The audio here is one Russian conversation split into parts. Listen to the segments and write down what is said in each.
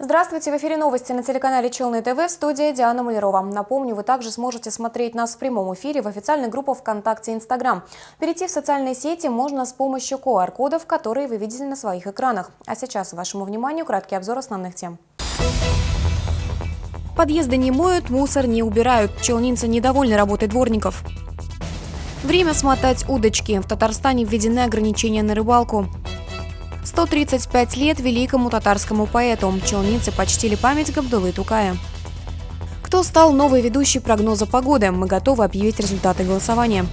Здравствуйте, в эфире новости на телеканале Челны ТВ, в студии Диана Малярова. Напомню, вы также сможете смотреть нас в прямом эфире в официальной группе ВКонтакте и Инстаграм. Перейти в социальные сети можно с помощью QR-кодов, которые вы видели на своих экранах. А сейчас вашему вниманию краткий обзор основных тем. Подъезды не моют, мусор не убирают. Челнинцы недовольны работой дворников. Время смотать удочки. В Татарстане введены ограничения на рыбалку. 135 лет великому татарскому поэту. Челнинцы почтили память Габдуллы Тукая. Кто стал новой ведущей прогноза погоды? Мы готовы объявить результаты голосования.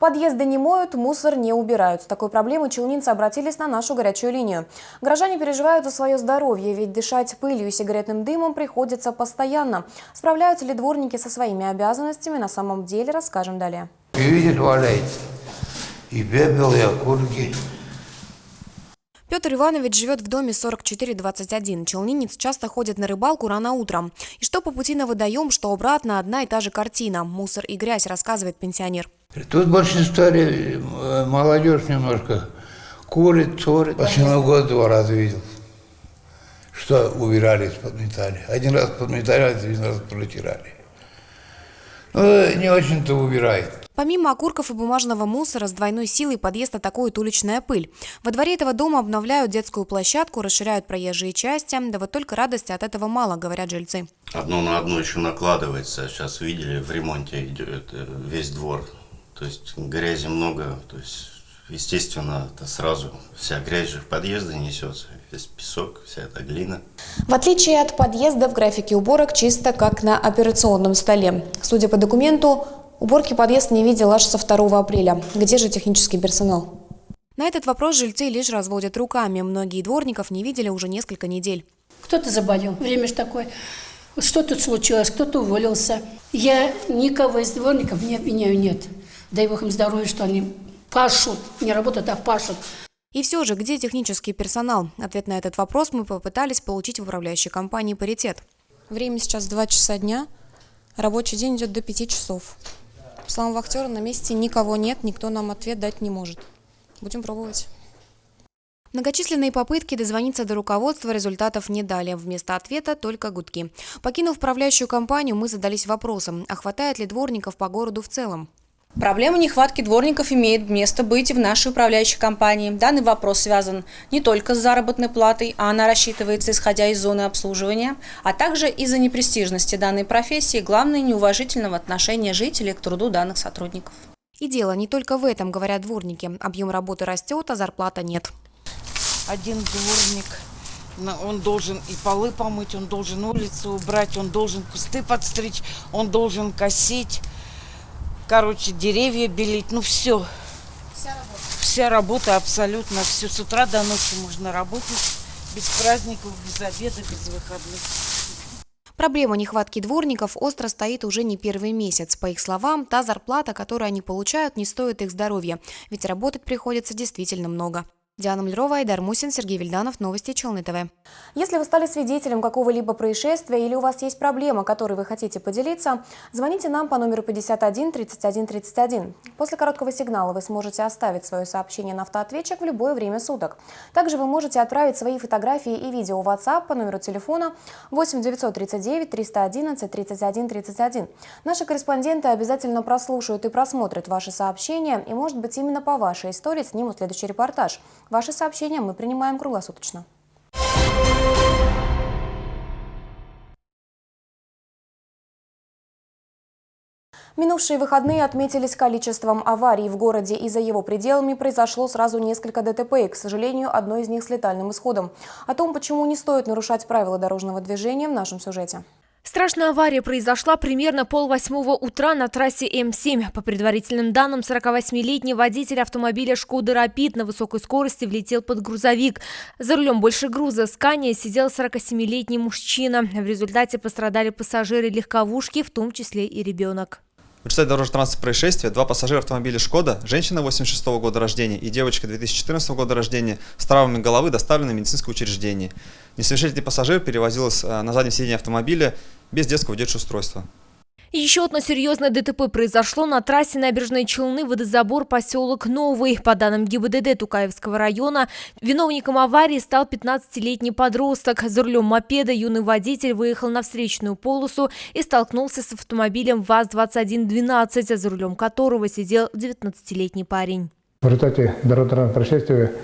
Подъезды не моют, мусор не убирают. С такой проблемой челнинцы обратились на нашу горячую линию. Горожане переживают за свое здоровье, ведь дышать пылью и сигаретным дымом приходится постоянно. Справляются ли дворники со своими обязанностями, на самом деле расскажем далее. Видите, валяется. И пепел, и окурки. Петр Иванович живет в доме 4421. Челнинец часто ходит на рыбалку рано утром. И что по пути на водоем, что обратно, одна и та же картина. Мусор и грязь, рассказывает пенсионер. Тут большинство молодежь немножко курит, цорит. После Нового года 2 раза видел, что убирали, подметали. Один раз подметали, один раз протирали. Ну, не очень-то убирает. Помимо окурков и бумажного мусора, с двойной силой подъезд атакует уличная пыль. Во дворе этого дома обновляют детскую площадку, расширяют проезжие части. Да вот только радости от этого мало, говорят жильцы. Одно на одно еще накладывается. Сейчас видели, в ремонте идет весь двор. То есть грязи много. То есть, естественно, это сразу вся грязь же в подъезды несется. Весь песок, вся эта глина. В отличие от подъезда, в графике уборок чисто как на операционном столе. Судя по документу, уборки подъезд не видел аж со 2 апреля. Где же технический персонал? На этот вопрос жильцы лишь разводят руками. Многие дворников не видели уже несколько недель. Кто-то заболел, время же такое. Что тут случилось, кто-то уволился. Я никого из дворников не обвиняю, нет. Дай Бог им здоровья, что они пашут, не работают, а пашут. И все же, где технический персонал? Ответ на этот вопрос мы попытались получить в управляющей компании «Паритет». Время сейчас 2 часа дня, рабочий день идет до 5 часов. По словам вахтера, на месте никого нет, никто нам ответ дать не может. Будем пробовать. Многочисленные попытки дозвониться до руководства результатов не дали. Вместо ответа только гудки. Покинув управляющую компанию, мы задались вопросом, а хватает ли дворников по городу в целом? Проблема нехватки дворников имеет место быть и в нашей управляющей компании. Данный вопрос связан не только с заработной платой, а она рассчитывается исходя из зоны обслуживания, а также из-за непрестижности данной профессии, главное неуважительного отношения жителей к труду данных сотрудников. И дело не только в этом, говорят дворники. Объем работы растет, а зарплата нет. Один дворник, он должен и полы помыть, он должен улицу убрать, он должен кусты подстричь, он должен косить. Короче, деревья белить, ну все. Вся работа абсолютно, все с утра до ночи можно работать, без праздников, без обеда, без выходных. Проблема нехватки дворников остро стоит уже не первый месяц. По их словам, та зарплата, которую они получают, не стоит их здоровья, ведь работать приходится действительно много. Диана Малярова, Айдар Мусин, Сергей Вильданов, новости Челны ТВ. Если вы стали свидетелем какого-либо происшествия или у вас есть проблема, которой вы хотите поделиться, звоните нам по номеру 51 31 31. После короткого сигнала вы сможете оставить свое сообщение на автоответчик в любое время суток. Также вы можете отправить свои фотографии и видео в WhatsApp по номеру телефона 8 939 311 31 31. Наши корреспонденты обязательно прослушают и просмотрят ваши сообщения, и, может быть, именно по вашей истории снимут следующий репортаж. Ваши сообщения мы принимаем круглосуточно. Минувшие выходные отметились количеством аварий в городе, и за его пределами произошло сразу несколько ДТП, и, к сожалению, одно из них с летальным исходом. О том, почему не стоит нарушать правила дорожного движения, в нашем сюжете. Страшная авария произошла примерно 7:30 утра на трассе М7. По предварительным данным, 48-летний водитель автомобиля «Шкода Рапид» на высокой скорости влетел под грузовик. За рулем больше груза «Скания» сидел 47-летний мужчина. В результате пострадали пассажиры легковушки, в том числе и ребенок. В результате дорожно-транспортного происшествия 2 пассажира автомобиля «Шкода», женщина 86 года рождения и девочка 2014 года рождения, с травмами головы доставлены в медицинское учреждение. Несовершеннолетний пассажир перевозилась на заднем сиденье автомобиля без детского удерживающего устройства. Еще одно серьезное ДТП произошло на трассе Набережные Челны, водозабор, поселок Новый. По данным ГИБДД Тукаевского района, виновником аварии стал 15-летний подросток. За рулем мопеда юный водитель выехал на встречную полосу и столкнулся с автомобилем ВАЗ-2112, за рулем которого сидел 19-летний парень. В результате дорожного происшествия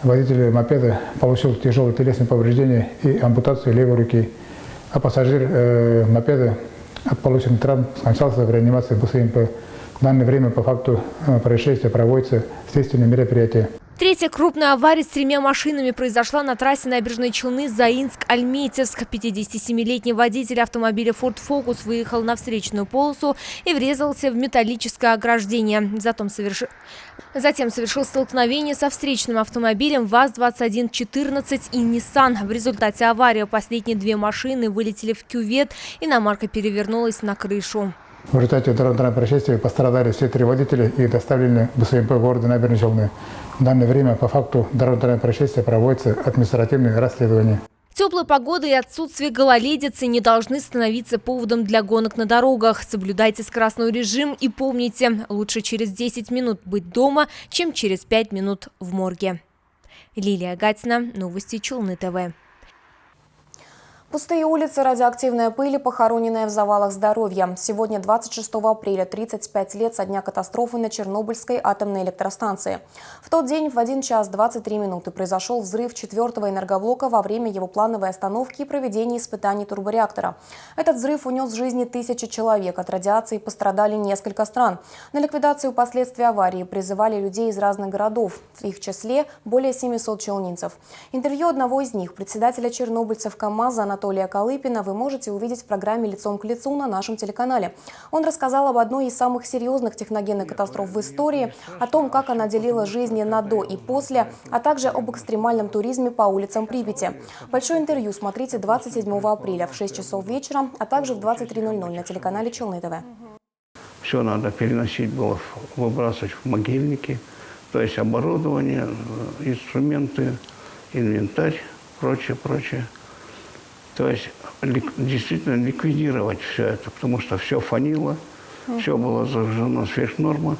водитель мопеда получил тяжелые телесные повреждения и ампутацию левой руки, а пассажир мопеда от полученных травм скончался в реанимации БСМП. В данное время по факту происшествия проводятся следственные мероприятия. Третья крупная авария с 3 машинами произошла на трассе Набережные Челны Заинск-Альметьевск. 57-летний водитель автомобиля Ford Focus выехал на встречную полосу и врезался в металлическое ограждение. Затем совершил столкновение со встречным автомобилем ВАЗ-2114 и Nissan. В результате аварии последние 2 машины вылетели в кювет, иномарка перевернулась на крышу. В результате дорожного происшествия пострадали все 3 водителя и доставлены в БСМП города Набережные Челны. В данное время по факту дорожного происшествия проводится административное расследование. Теплая погода и отсутствие гололедицы не должны становиться поводом для гонок на дорогах. Соблюдайте скоростной режим и помните, лучше через 10 минут быть дома, чем через 5 минут в морге. Лилия Гатина, новости Челны ТВ. Пустые улицы, радиоактивная пыль, похороненная в завалах здоровья. Сегодня, 26 апреля, 35 лет со дня катастрофы на Чернобыльской атомной электростанции. В тот день в 1 час 23 минуты произошел взрыв 4-го энергоблока во время его плановой остановки и проведения испытаний турбореактора. Этот взрыв унес жизни тысячи человек. От радиации пострадали несколько стран. На ликвидацию последствий аварии призывали людей из разных городов. В их числе более 700 челнинцев. Интервью одного из них, председателя чернобыльцев КамАЗа Анатолия Колыпина, вы можете увидеть в программе «Лицом к лицу» на нашем телеканале. Он рассказал об одной из самых серьезных техногенных катастроф в истории, о том, как она делила жизни на до и после, а также об экстремальном туризме по улицам Припяти. Большое интервью смотрите 27 апреля в 6 часов вечера, а также в 23:00 на телеканале Челны ТВ. Все надо переносить было, выбрасывать в могильники, то есть оборудование, инструменты, инвентарь, прочее. То есть действительно ликвидировать все это, потому что все фанило, все было зажжено сверх нормы.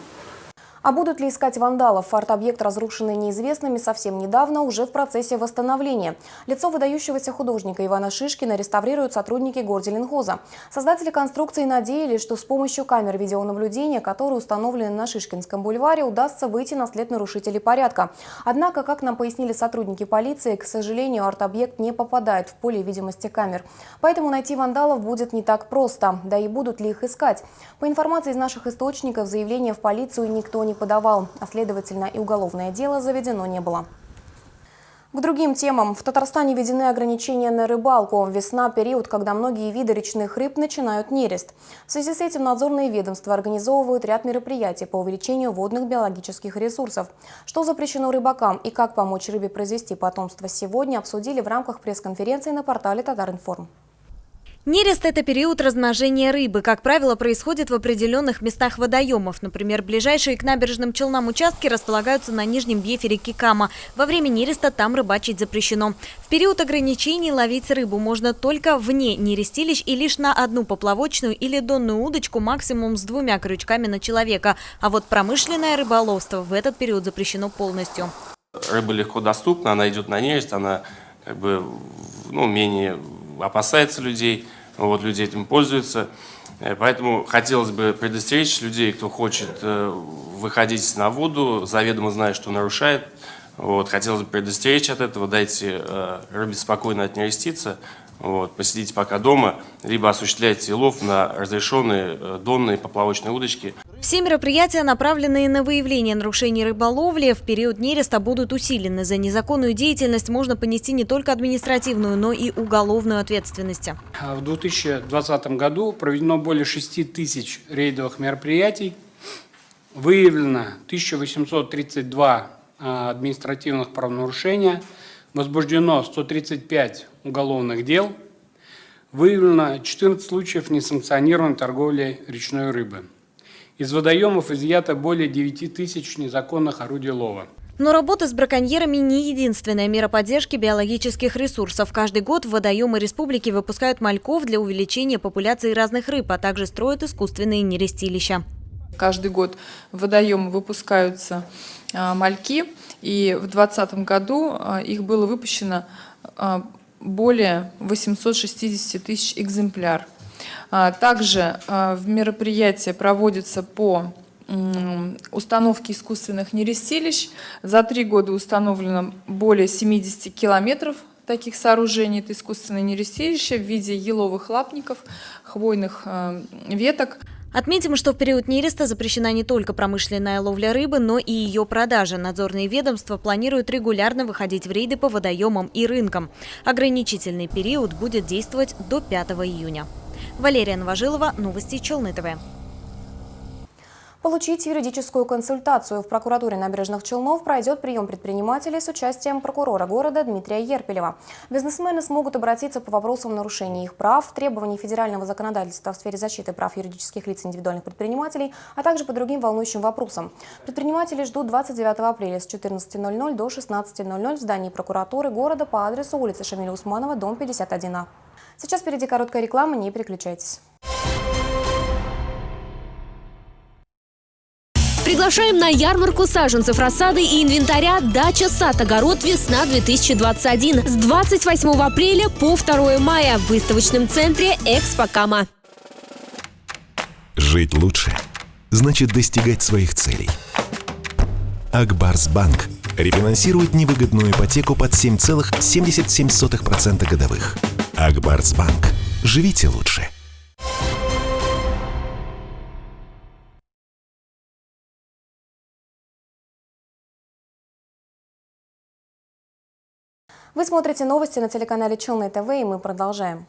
А будут ли искать вандалов? Арт-объект, разрушенный неизвестными совсем недавно, уже в процессе восстановления. Лицо выдающегося художника Ивана Шишкина реставрируют сотрудники Горзеленхоза. Создатели конструкции надеялись, что с помощью камер видеонаблюдения, которые установлены на Шишкинском бульваре, удастся выйти на след нарушителей порядка. Однако, как нам пояснили сотрудники полиции, к сожалению, арт-объект не попадает в поле видимости камер. Поэтому найти вандалов будет не так просто. Да и будут ли их искать? По информации из наших источников, заявление в полицию никто не подавал, а следовательно и уголовное дело заведено не было. К другим темам. В Татарстане введены ограничения на рыбалку. Весна – период, когда многие виды речных рыб начинают нерест. В связи с этим надзорные ведомства организовывают ряд мероприятий по увеличению водных биологических ресурсов. Что запрещено рыбакам и как помочь рыбе произвести потомство, сегодня обсудили в рамках пресс-конференции на портале Татаринформ. Нерест – это период размножения рыбы. Как правило, происходит в определенных местах водоемов. Например, ближайшие к набережным Челнам участки располагаются на нижнем бьефе реки Кама. Во время нереста там рыбачить запрещено. В период ограничений ловить рыбу можно только вне нерестилищ и лишь на одну поплавочную или донную удочку, максимум с 2 крючками на человека. А вот промышленное рыболовство в этот период запрещено полностью. Рыба легко доступна, она идет на нерест, она менее опасается людей, люди этим пользуются. Поэтому хотелось бы предостеречь людей, кто хочет выходить на воду, заведомо зная, что нарушает. Хотелось бы предостеречь от этого, дайте рыбе спокойно отнереститься, посидите пока дома, либо осуществляйте лов на разрешенные донные поплавочные удочки. Все мероприятия, направленные на выявление нарушений рыболовли, в период нереста будут усилены. За незаконную деятельность можно понести не только административную, но и уголовную ответственность. В 2020 году проведено более 6 тысяч рейдовых мероприятий. Выявлено 1832 административных правонарушения. Возбуждено 135 уголовных дел. Выявлено 14 случаев несанкционированной торговли речной рыбы. Из водоемов изъято более 9 тысяч незаконных орудий лова. Но работа с браконьерами не единственная мера поддержки биологических ресурсов. Каждый год в водоемы республики выпускают мальков для увеличения популяции разных рыб, а также строят искусственные нерестилища. Каждый год в водоемы выпускаются мальки, и в 2020 году их было выпущено более 860 тысяч экземпляров. Также мероприятия проводятся по установки искусственных нерестилищ. За 3 года установлено более 70 километров таких сооружений. Это искусственные нерестилища в виде еловых лапников, хвойных веток. Отметим, что в период нереста запрещена не только промышленная ловля рыбы, но и ее продажа. Надзорные ведомства планируют регулярно выходить в рейды по водоемам и рынкам. Ограничительный период будет действовать до 5 июня. Валерия Новожилова, новости Челны ТВ. Получить юридическую консультацию в прокуратуре Набережных Челнов пройдет прием предпринимателей с участием прокурора города Дмитрия Ерпелева. Бизнесмены смогут обратиться по вопросам нарушения их прав, требований федерального законодательства в сфере защиты прав юридических лиц и индивидуальных предпринимателей, а также по другим волнующим вопросам. Предприниматели ждут 29 апреля с 14:00 до 16:00 в здании прокуратуры города по адресу улица Шамиля Усманова, дом 51А. Сейчас впереди короткая реклама, не переключайтесь. Приглашаем на ярмарку саженцев, рассады и инвентаря «Дача, сад, огород. Весна 2021» с 28 апреля по 2 мая в выставочном центре «Экспокама». Жить лучше значит достигать своих целей. Акбарсбанк рефинансирует невыгодную ипотеку под 7,77% годовых. Акбарсбанк. Живите лучше. Вы смотрите новости на телеканале Челны ТВ, и мы продолжаем.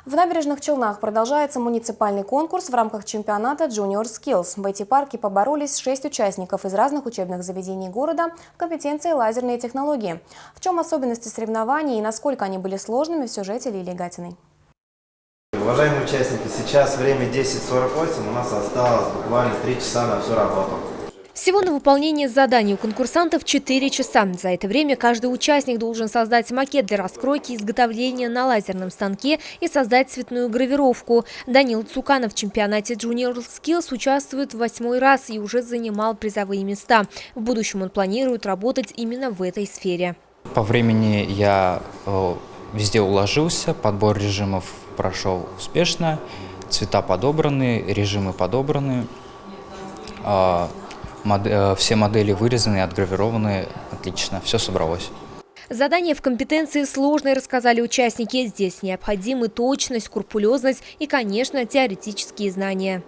В Набережных Челнах продолжается муниципальный конкурс в рамках чемпионата Junior Skills. В IT-парке поборолись 6 участников из разных учебных заведений города в компетенции лазерные технологии. В чем особенности соревнований и насколько они были сложными, в сюжете Лилии Гатиной. Уважаемые участники, сейчас время 10:48, у нас осталось буквально 3 часа на всю работу. Всего на выполнение заданий у конкурсантов 4 часа. За это время каждый участник должен создать макет для раскройки и изготовления на лазерном станке и создать цветную гравировку. Данил Цуканов в чемпионате Junior Skills участвует в 8-й раз и уже занимал призовые места. В будущем он планирует работать именно в этой сфере. По времени я везде уложился, подбор режимов прошел успешно, цвета подобраны, режимы подобраны. Все модели вырезаны, отгравированы, отлично, все собралось. Задания в компетенции сложные, рассказали участники. Здесь необходимы точность, скрупулезность и, конечно, теоретические знания.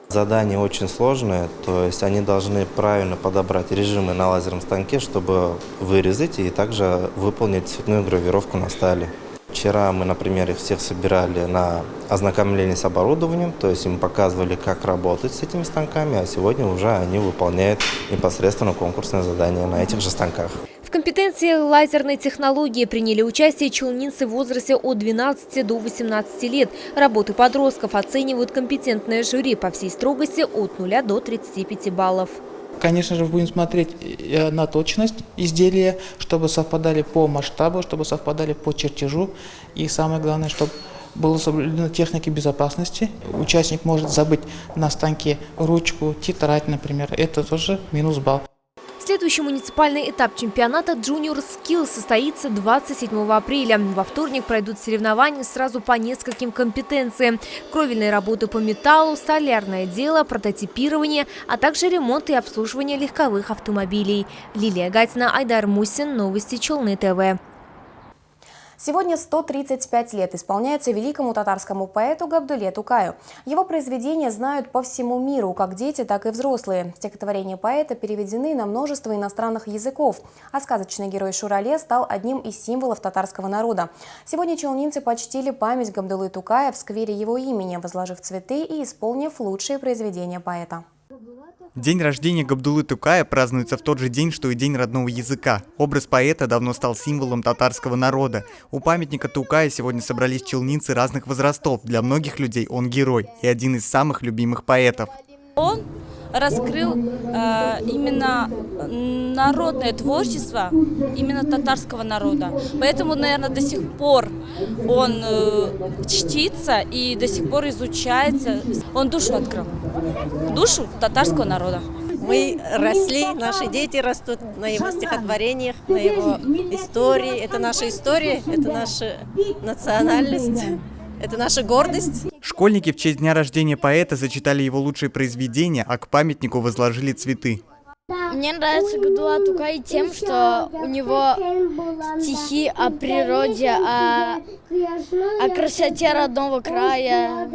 Задания очень сложные, то есть они должны правильно подобрать режимы на лазерном станке, чтобы вырезать и также выполнить цветную гравировку на стали. Вчера мы, например, их всех собирали на ознакомление с оборудованием, то есть им показывали, как работать с этими станками, а сегодня уже они выполняют непосредственно конкурсное задание на этих же станках. В компетенции лазерной технологии приняли участие челнинцы в возрасте от 12 до 18 лет. Работы подростков оценивают компетентное жюри по всей строгости от 0 до 35 баллов. Конечно же, будем смотреть на точность изделия, чтобы совпадали по масштабу, чтобы совпадали по чертежу. И самое главное, чтобы было соблюдено техники безопасности. Участник может забыть на станке ручку, тетрадь, например. Это тоже минус балл. Следующий муниципальный этап чемпионата Junior Skills состоится 27 апреля. Во вторник пройдут соревнования сразу по нескольким компетенциям. Кровельные работы по металлу, столярное дело, прототипирование, а также ремонт и обслуживание легковых автомобилей. Лилия Гатина, Айдар Мусин, новости Челны ТВ. Сегодня 135 лет исполняется великому татарскому поэту Габдулле Тукаю. Его произведения знают по всему миру, как дети, так и взрослые. Стихотворения поэта переведены на множество иностранных языков, а сказочный герой Шурале стал одним из символов татарского народа. Сегодня челнинцы почтили память Габдуллы Тукая в сквере его имени, возложив цветы и исполнив лучшие произведения поэта. День рождения Габдуллы Тукая празднуется в тот же день, что и День родного языка. Образ поэта давно стал символом татарского народа. У памятника Тукая сегодня собрались челнинцы разных возрастов. Для многих людей он герой и один из самых любимых поэтов. Он раскрыл именно народное творчество именно татарского народа. Поэтому, наверное, до сих пор он чтится и до сих пор изучается. Он душу открыл, душу татарского народа. Мы росли, наши дети растут на его стихотворениях, на его истории. Это наша история, это наша национальность, это наша гордость. Школьники в честь дня рождения поэта зачитали его лучшие произведения, а к памятнику возложили цветы. Мне нравится Габдулла Тукай тем, что у него стихи о природе, о красоте родного края.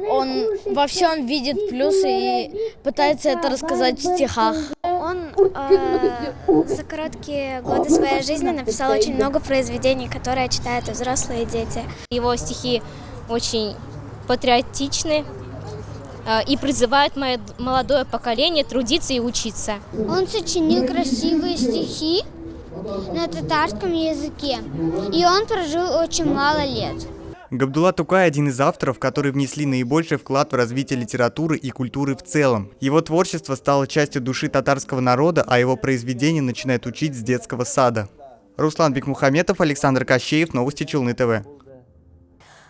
Он во всем видит плюсы и пытается это рассказать в стихах. Он за короткие годы своей жизни написал очень много произведений, которые читают и взрослые, и дети. Его стихи очень патриотичны и призывают молодое поколение трудиться и учиться. Он сочинил красивые стихи на татарском языке, и он прожил очень мало лет. Габдулла Тукай – один из авторов, которые внесли наибольший вклад в развитие литературы и культуры в целом. Его творчество стало частью души татарского народа, а его произведения начинают учить с детского сада. Руслан Бекмухаметов, Александр Кощеев, Новости Челны ТВ.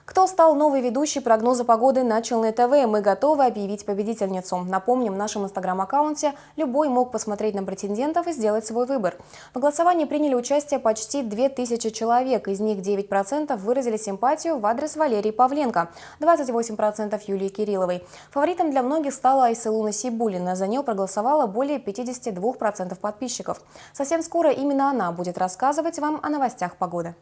Кто стал новой ведущей прогноза погоды на Челны ТВ? Мы готовы объявить победительницу. Напомним, в нашем инстаграм-аккаунте любой мог посмотреть на претендентов и сделать свой выбор. В голосовании приняли участие почти 2000 человек. Из них 9% выразили симпатию в адрес Валерии Павленко, 28% Юлии Кирилловой. Фаворитом для многих стала Айсылу Насибуллина. За нее проголосовало более 52% подписчиков. Совсем скоро именно она будет рассказывать вам о новостях погоды.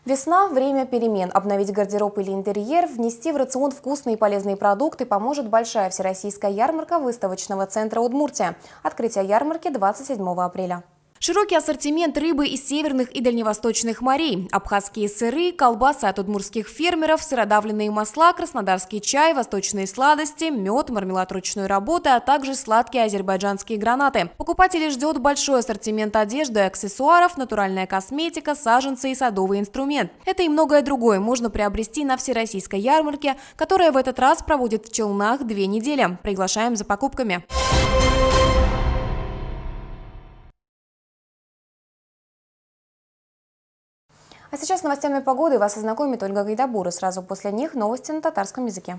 Весна – время перемен. Обновить гардероб или интерьер, внести в рацион вкусные и полезные продукты поможет большая всероссийская ярмарка выставочного центра «Удмуртия». Открытие ярмарки 27 апреля. Широкий ассортимент рыбы из северных и дальневосточных морей, абхазские сыры, колбасы от удмуртских фермеров, сыродавленные масла, краснодарский чай, восточные сладости, мед, мармелад ручной работы, а также сладкие азербайджанские гранаты. Покупателей ждет большой ассортимент одежды и аксессуаров, натуральная косметика, саженцы и садовый инструмент. Это и многое другое можно приобрести на всероссийской ярмарке, которая в этот раз проводит в Челнах 2 недели. Приглашаем за покупками. А сейчас с новостями погоды вас ознакомит Ольга Гайдабура. Сразу после них новости на татарском языке.